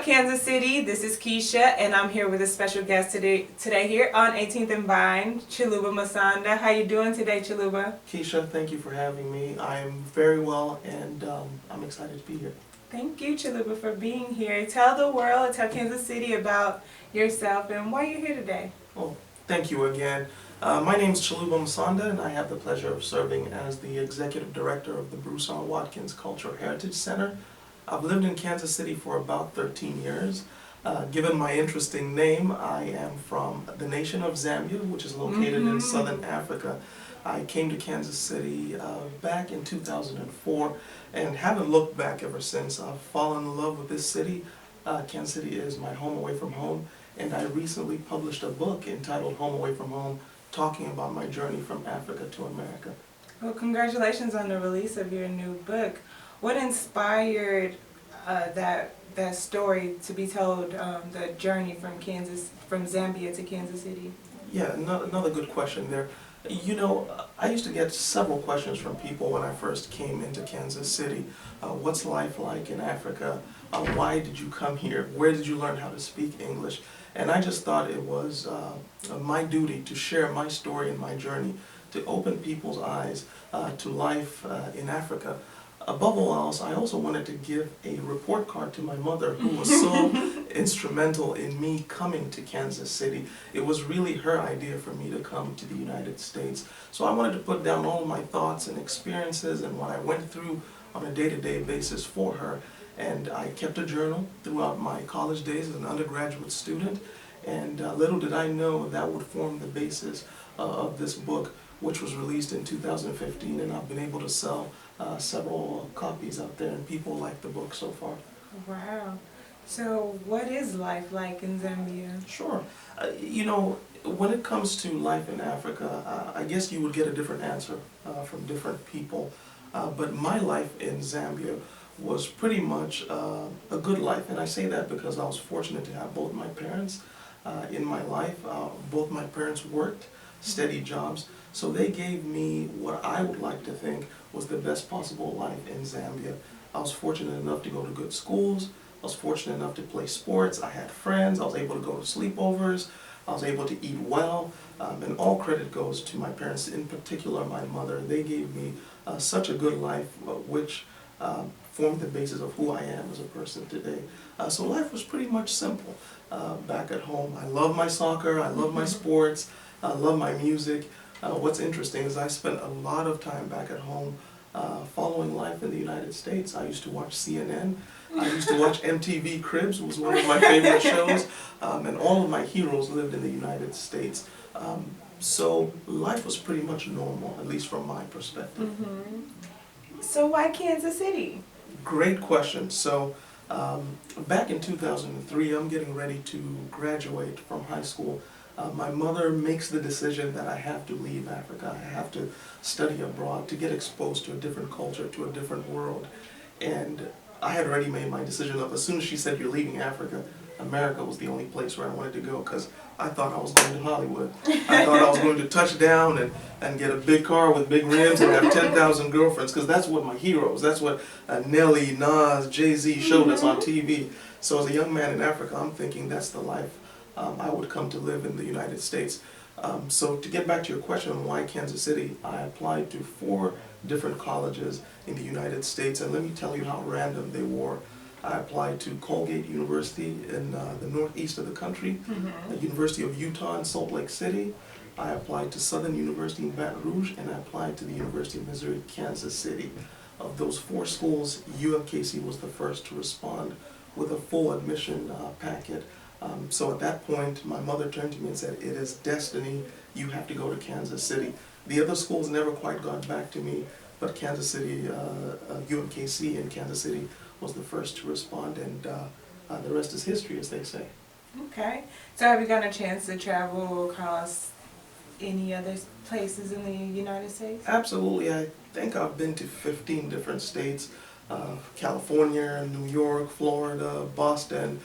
Kansas City? This is Keisha, and I'm here with a special guest today here on 18th and Vine, Chiluba Musonda. How you doing today, Chiluba? Keisha, thank you for having me. I'm very well, and I'm excited to be here. Thank you, Chiluba, for being here. Tell the world, tell Kansas City about yourself and why you're here today. Well, thank you again. My name is Chiluba Musonda, and I have the pleasure of serving as the Executive Director of the Brewster Watkins Cultural Heritage Center. I've lived in Kansas City for about 13 years. Given my interesting name, I am from the nation of Zambia, which is located in southern Africa. I came to Kansas City back in 2004 and haven't looked back ever since. I've fallen in love with this city. Kansas City is my home away from home, and I recently published a book entitled Home Away from Home, talking about my journey from Africa to America. Well, congratulations on the release of your new book. What inspired that story to be told, the journey from Zambia to Kansas City? Yeah, another good question there. You know, I used to get several questions from people when I first came into Kansas City. What's life like in Africa? Why did you come here? Where did you learn how to speak English? And I just thought it was my duty to share my story and my journey to open people's eyes to life in Africa. Above all else, I also wanted to give a report card to my mother, who was so instrumental in me coming to Kansas City. It was really her idea for me to come to the United States. So I wanted to put down all of my thoughts and experiences and what I went through on a day-to-day basis for her. And I kept a journal throughout my college days as an undergraduate student. And little did I know that would form the basis of this book, which was released in 2015, and I've been able to sell several copies out there, and people like the book so far. Wow. So what is life like in Zambia? Sure. You know, when it comes to life in Africa, I guess you would get a different answer from different people. But my life in Zambia was pretty much a good life, and I say that because I was fortunate to have both my parents in my life. Both my parents worked steady jobs, so they gave me what I would like to think was the best possible life in Zambia. I was fortunate enough to go to good schools. I was fortunate enough to play sports. I had friends. I was able to go to sleepovers. I was able to eat well. And all credit goes to my parents, in particular my mother. They gave me such a good life, which formed the basis of who I am as a person today. So life was pretty much simple back at home. I love my soccer. I love my sports. I love my music. What's interesting is I spent a lot of time back at home following life in the United States. I used to watch CNN. I used to watch MTV Cribs, was one of my favorite shows, and all of my heroes lived in the United States. So life was pretty much normal, at least from my perspective. So why Kansas City? Great question. So back in 2003, I'm getting ready to graduate from high school. My mother makes the decision that I have to leave Africa. I have to study abroad to get exposed to a different culture, to a different world. And I had already made my decision of, as soon as she said you're leaving Africa, America was the only place where I wanted to go, because I thought I was going to Hollywood. I thought I was going to touch down and get a big car with big rims and have 10,000 girlfriends, because that's what my heroes, that's what Nelly, Nas, Jay-Z showed us on TV. So as a young man in Africa, I'm thinking that's the life I would come to live in the United States. So to get back to your question on why Kansas City, I applied to 4 different colleges in the United States, and let me tell you how random they were. I applied to Colgate University in the northeast of the country, the University of Utah in Salt Lake City. I applied to Southern University in Baton Rouge, and I applied to the University of Missouri, Kansas City. Of those 4 schools, UMKC was the first to respond with a full admission packet. So at that point, my mother turned to me and said, "It is destiny, you have to go to Kansas City." The other schools never quite got back to me, but Kansas City, UMKC in Kansas City was the first to respond, and the rest is history, as they say. Okay. So have you gotten a chance to travel across any other places in the United States? Absolutely. I think I've been to 15 different states, California, New York, Florida, Boston.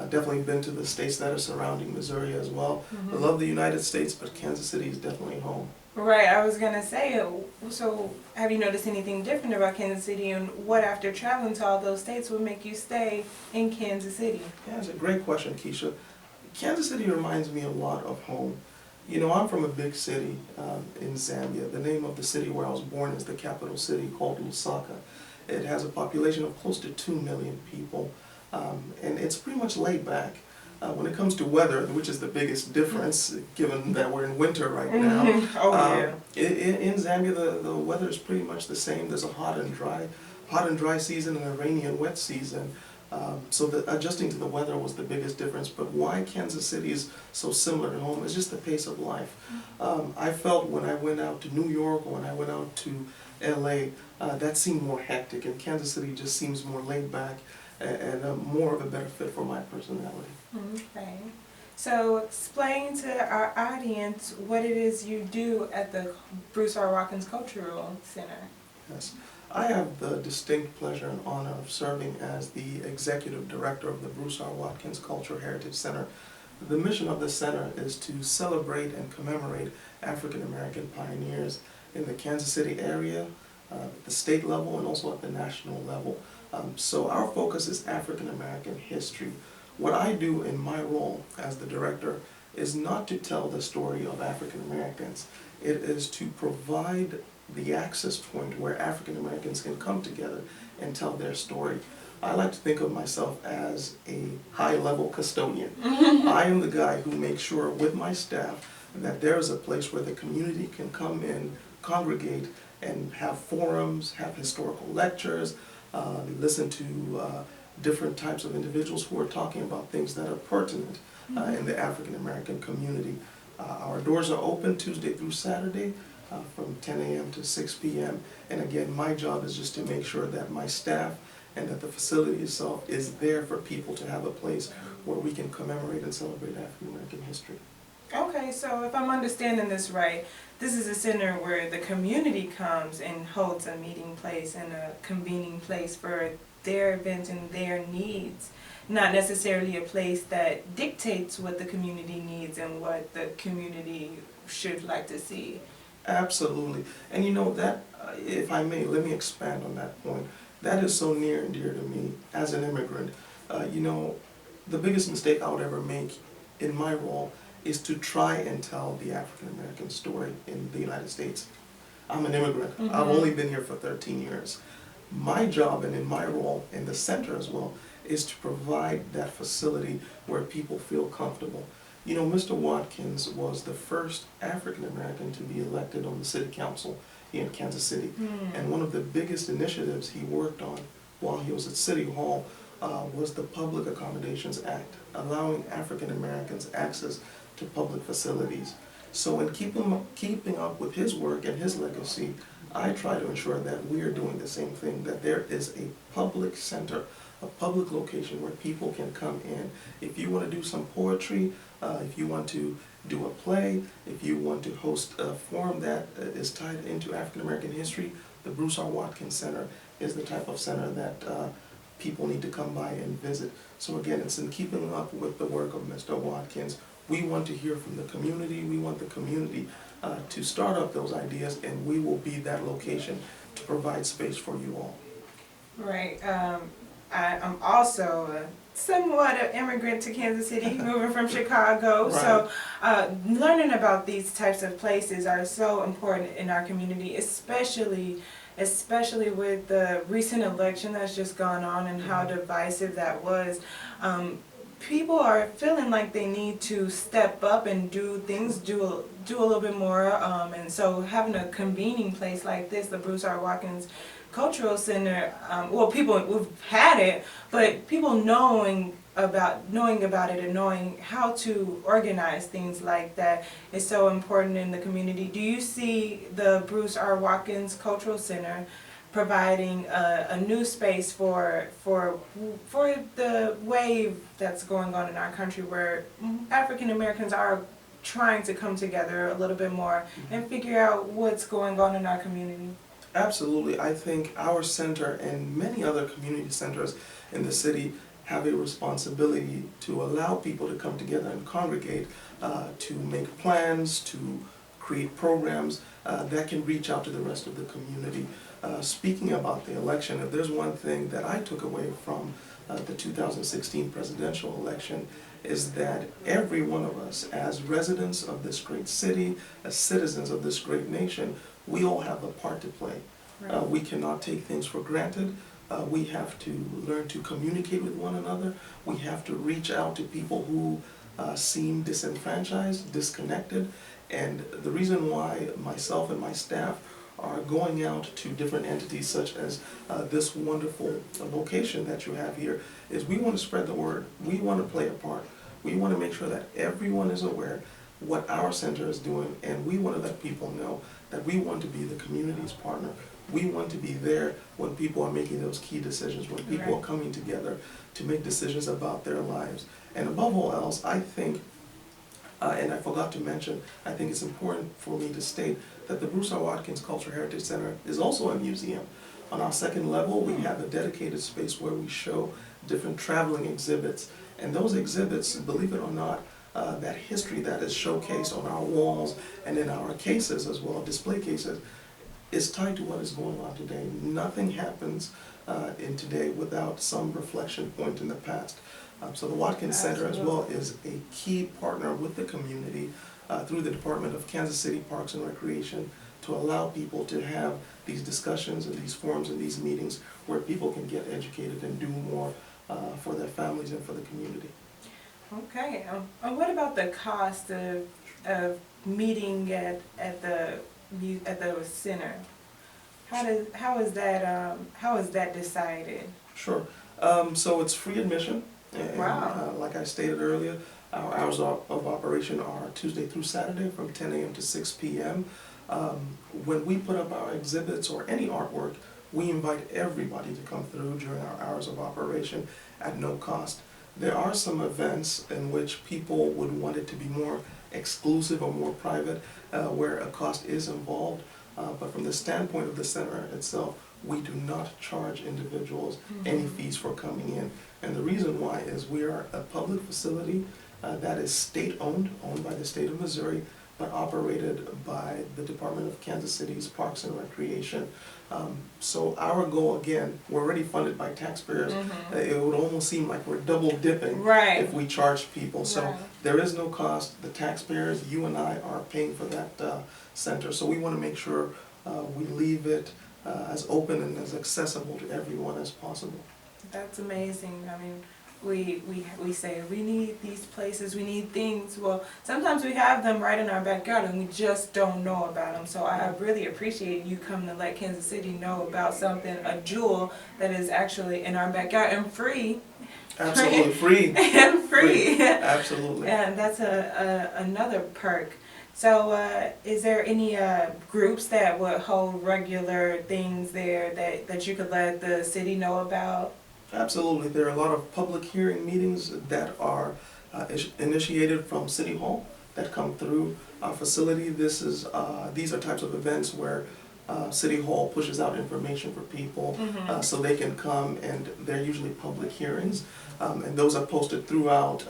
Definitely been to the states that are surrounding Missouri as well. I love the United States, but Kansas City is definitely home. Right, I was gonna say, so have you noticed anything different about Kansas City, and what after traveling to all those states would make you stay in Kansas City? Yeah, it's a great question, Keisha. Kansas City reminds me a lot of home. You know, I'm from a big city in Zambia. The name of the city where I was born is the capital city called Lusaka. It has a population of close to 2 million people, and it's pretty much laid back. When it comes to weather, which is the biggest difference, given that we're in winter right now, Oh yeah. in Zambia the weather is pretty much the same. There's a hot and dry season and a rainy and wet season. So adjusting to the weather was the biggest difference. But why Kansas City is so similar to home is just the pace of life. I felt when I went out to New York or when I went out to LA, that seemed more hectic, and Kansas City just seems more laid back and more of a better fit for my personality. Okay. So explain to our audience what it is you do at the Brewster Watkins Cultural Center. Yes. I have the distinct pleasure and honor of serving as the Executive Director of the Brewster Watkins Cultural Heritage Center. The mission of the center is to celebrate and commemorate African American pioneers in the Kansas City area, at the state level, and also at the national level. So our focus is African American history. What I do in my role as the director is not to tell the story of African Americans. It is to provide the access point where African Americans can come together and tell their story. I like to think of myself as a high-level custodian. I am the guy who makes sure with my staff that there is a place where the community can come in, congregate, and have forums, have historical lectures, listen to different types of individuals who are talking about things that are pertinent in the African American community. Our doors are open Tuesday through Saturday from 10 a.m. to 6 p.m. And again, my job is just to make sure that my staff and that the facility itself is there for people to have a place where we can commemorate and celebrate African American history. Okay, so if I'm understanding this right, this is a center where the community comes and holds a meeting place and a convening place for their events and their needs, not necessarily a place that dictates what the community needs and what the community should like to see. Absolutely. And you know that, if I may, let me expand on that point. That is so near and dear to me as an immigrant. You know, the biggest mistake I would ever make in my role is to try and tell the African American story in the United States. I'm an immigrant. I've only been here for 13 years. My job, and in my role in the center as well, is to provide that facility where people feel comfortable. You know, Mr. Watkins was the first African American to be elected on the city council here in Kansas City. And one of the biggest initiatives he worked on while he was at City Hall was the Public Accommodations Act, allowing African Americans access to public facilities. So in keeping up with his work and his legacy, I try to ensure that we are doing the same thing, that there is a public center, a public location where people can come in. If you want to do some poetry, if you want to do a play, if you want to host a forum that is tied into African American history, the Brewster Watkins Center is the type of center that people need to come by and visit. So again, it's in keeping up with the work of Mr. Watkins. We want to hear from the community. We want the community to start up those ideas, and we will be that location to provide space for you all. Right. I'm also somewhat an immigrant to Kansas City, moving from Chicago. Right. So learning about these types of places are so important in our community, especially with the recent election that's just gone on and how divisive that was. People are feeling like they need to step up and do a little bit more, and so having a convening place like this, the Brewster Watkins Cultural Center, well, people, we've had it, but people knowing about it and knowing how to organize things like that is so important in the community. Do you see the Brewster Watkins Cultural Center providing a new space for the wave that's going on in our country, where African Americans are trying to come together a little bit more and figure out what's going on in our community? Absolutely. I think our center and many other community centers in the city have a responsibility to allow people to come together and congregate, to make plans, to create programs that can reach out to the rest of the community. Speaking about the election, if there's one thing that I took away from the 2016 presidential election, is that every one of us, as residents of this great city, as citizens of this great nation, we all have a part to play. Right. We cannot take things for granted. We have to learn to communicate with one another. We have to reach out to people who seem disenfranchised, disconnected. And the reason why myself and my staff are going out to different entities such as this wonderful location that you have here is we want to spread the word. We want to play a part. We want to make sure that everyone is aware what our center is doing, and we want to let people know that we want to be the community's partner. We want to be there when people are making those key decisions, when people are coming together to make decisions about their lives. And above all else, I think, and I forgot to mention, I think it's important for me to state that the Brewster Watkins Cultural Heritage Center is also a museum. On our second level, we have a dedicated space where we show different traveling exhibits. And those exhibits, believe it or not, that history that is showcased on our walls and in our cases as well, display cases, is tied to what is going on today. Nothing happens in today without some reflection point in the past. So the Watkins Center as well is a key partner with the community through the Department of Kansas City Parks and Recreation to allow people to have these discussions and these forums and these meetings where people can get educated and do more for their families and for the community. Okay. What about the cost of meeting at the center? How is that decided? Sure. So it's free admission. And, Wow. like I stated earlier, our hours of operation are Tuesday through Saturday from 10 a.m. to 6 p.m. When we put up our exhibits or any artwork, we invite everybody to come through during our hours of operation at no cost. There are some events in which people would want it to be more exclusive or more private, where a cost is involved. But from the standpoint of the center itself, we do not charge individuals any fees for coming in. And the reason why is we are a public facility that is state-owned, owned by the state of Missouri, but operated by the Department of Kansas City's Parks and Recreation. So our goal, again, we're already funded by taxpayers. It would almost seem like we're double dipping if we charge people. So there is no cost. The taxpayers, you and I, are paying for that center. So we want to make sure we leave it as open and as accessible to everyone as possible. That's amazing. I mean, we say we need these places, we need things. Well, sometimes we have them right in our backyard and we just don't know about them. So I really appreciate you coming to let Kansas City know about something, a jewel that is actually in our backyard and free. Absolutely free. And free. Absolutely. And that's another perk. So is there any groups that would hold regular things there that you could let the city know about? Absolutely. There are a lot of public hearing meetings that are initiated from City Hall that come through our facility. These are types of events where City Hall pushes out information for people so they can come, and they're usually public hearings. And those are posted throughout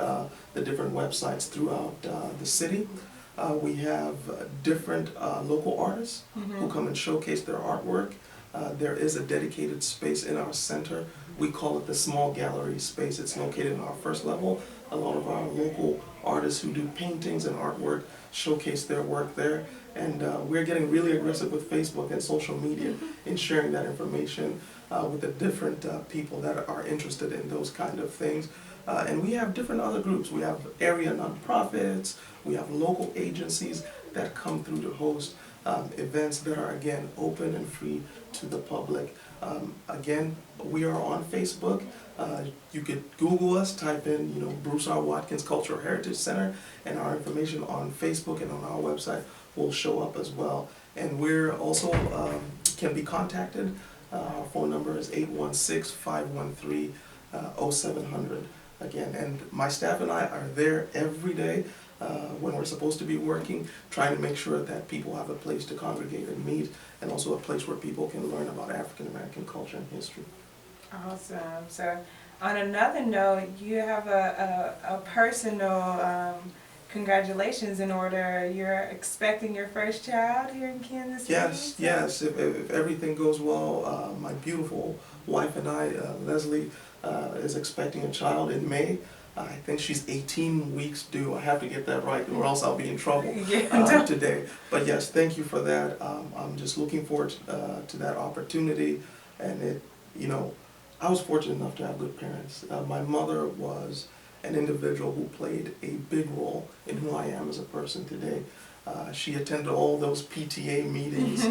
the different websites throughout the city. We have different local artists who come and showcase their artwork. There is a dedicated space in our center. We call it the small gallery space. It's located in our first level. A lot of our local artists who do paintings and artwork showcase their work there. And we're getting really aggressive with Facebook and social media in sharing that information with the different people that are interested in those kind of things. And we have different other groups. We have area nonprofits. We have local agencies that come through to host events that are, again, open and free to the public. Again, we are on Facebook. You could Google us, type in, Brewster Watkins Cultural Heritage Center, and our information on Facebook and on our website will show up as well. And we're also can be contacted. Our phone number is 816-513-0700. Again, and my staff and I are there every day when we're supposed to be working, trying to make sure that people have a place to congregate and meet, and also a place where people can learn about African American culture and history. Awesome. So on another note, you have a personal congratulations in order. You're expecting your first child here in Kansas City? Yes. If everything goes well, my beautiful wife and I, Leslie, is expecting a child in May. I think she's 18 weeks due. I have to get that right, or else I'll be in trouble today. But yes, thank you for that. I'm just looking forward to that opportunity. And I was fortunate enough to have good parents. My mother was an individual who played a big role in who I am as a person today. She attended all those PTA meetings.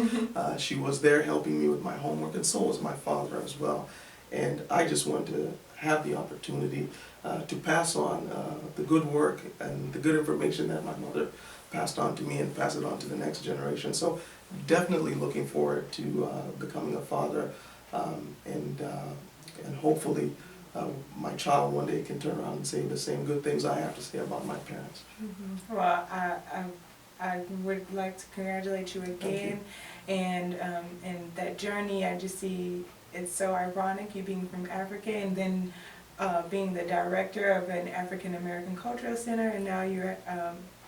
She was there helping me with my homework, and so was my father as well. And I just wanted to have the opportunity to pass on the good work and the good information that my mother passed on to me and pass it on to the next generation. So definitely looking forward to becoming a father, and hopefully my child one day can turn around and say the same good things I have to say about my parents. Well, I would like to congratulate you again, and that journey. I just see it's so ironic, you being from Africa and then being the director of an African American Cultural Center, and now you're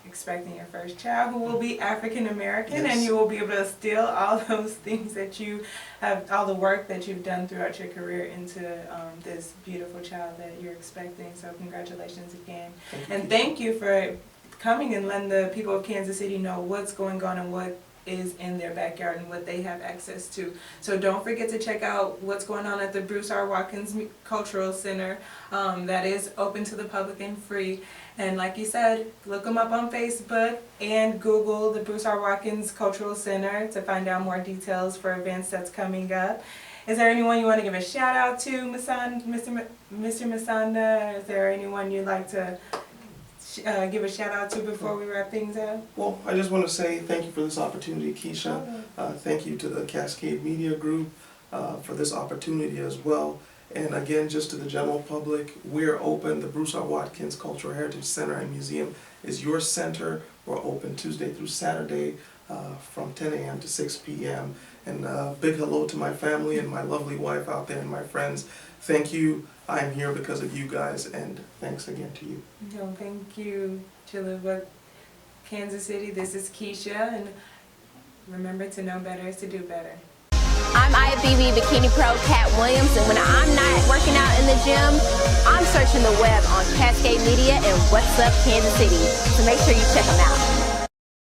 expecting your first child who will be African American, and you will be able to steal all those things that you have, all the work that you've done throughout your career into this beautiful child that you're expecting. So congratulations again. Thank you for coming and letting the people of Kansas City know what's going on and what is in their backyard and what they have access to. So don't forget to check out what's going on at the Watkins Cultural Center. That is open to the public and free. And like you said, look them up on Facebook and Google the Watkins Cultural Center to find out more details for events that's coming up. Is there anyone you want to give a shout out to, Mr. Musonda? Is there anyone you'd like to give a shout out to before we wrap things up? Well, I just want to say thank you for this opportunity, Keisha. Thank you to the Cascade Media Group for this opportunity as well. And again, just to the general public, we're open. The Brewster Watkins Cultural Heritage Center and Museum is your center. We're open Tuesday through Saturday from 10 a.m. to 6 p.m. And big hello to my family and my lovely wife out there and my friends. Thank you. I am here because of you guys, and thanks again to you. No, thank you, Chiluba, Kansas City. This is Keisha, and remember to know better is to do better. I'm IFBB Bikini Pro Cat Williams, and when I'm not working out in the gym, I'm searching the web on Cascade Media and What's Up Kansas City. So make sure you check them out.